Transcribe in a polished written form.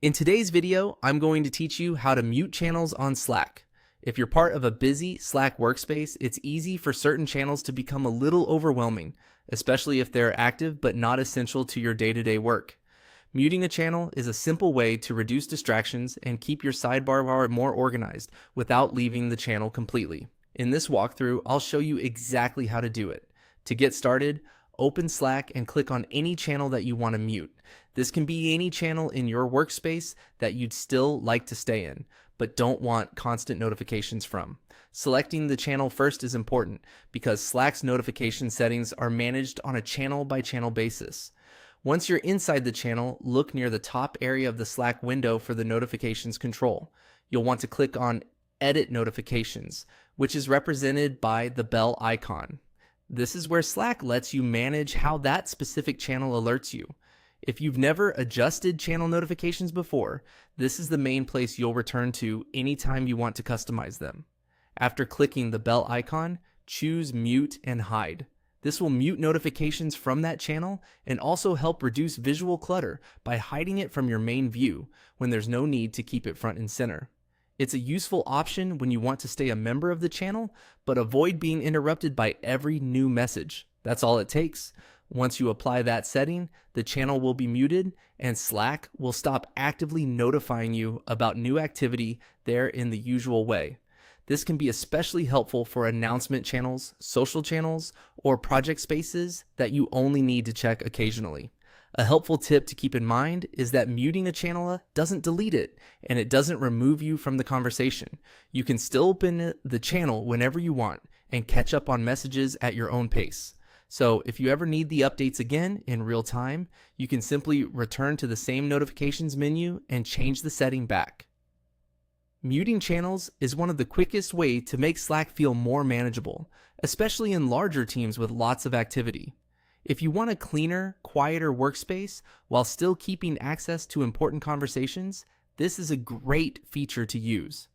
In today's video, I'm going to teach you how to mute channels on Slack. If you're part of a busy Slack workspace, it's easy for certain channels to become a little overwhelming, especially if they're active but not essential to your day-to-day work. Muting a channel is a simple way to reduce distractions and keep your sidebar bar more organized without leaving the channel completely. In this walkthrough, I'll show you exactly how to do it. To get started, open Slack and click on any channel that you want to mute. This can be any channel in your workspace that you'd still like to stay in, but don't want constant notifications from. Selecting the channel first is important because Slack's notification settings are managed on a channel-by-channel basis. Once you're inside the channel, look near the top area of the Slack window for the notifications control. You'll want to click on Edit Notifications, which is represented by the bell icon. This is where Slack lets you manage how that specific channel alerts you. If you've never adjusted channel notifications before, this is the main place you'll return to anytime you want to customize them. After clicking the bell icon, choose Mute and Hide. This will mute notifications from that channel and also help reduce visual clutter by hiding it from your main view when there's no need to keep it front and center. It's a useful option when you want to stay a member of the channel, but avoid being interrupted by every new message. That's all it takes. Once you apply that setting, the channel will be muted and Slack will stop actively notifying you about new activity there in the usual way. This can be especially helpful for announcement channels, social channels, or project spaces that you only need to check occasionally. A helpful tip to keep in mind is that muting a channel doesn't delete it, and it doesn't remove you from the conversation. You can still open the channel whenever you want and catch up on messages at your own pace. So if you ever need the updates again in real time, you can simply return to the same notifications menu and change the setting back. Muting channels is one of the quickest ways to make Slack feel more manageable, especially in larger teams with lots of activity. If you want a cleaner, quieter workspace while still keeping access to important conversations, this is a great feature to use.